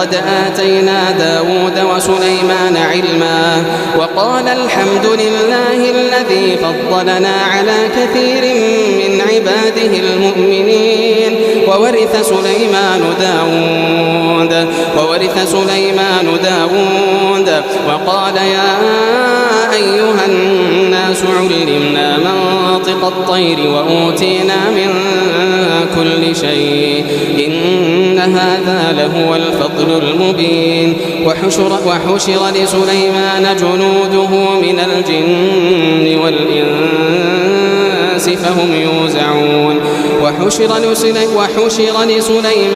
قد آتينا داود وسليمان علما وقال الحمد لله الذي فضلنا على كثير من عباده المؤمنين وورث سليمان داود وقال يا أيها الناس علمنا منطق الطير وأوتينا من كل شيء إن هذا لهو الفضل المبين وحشر لسليمان جنوده من الجن والإنس فهم يوزعون وحشر لسليمان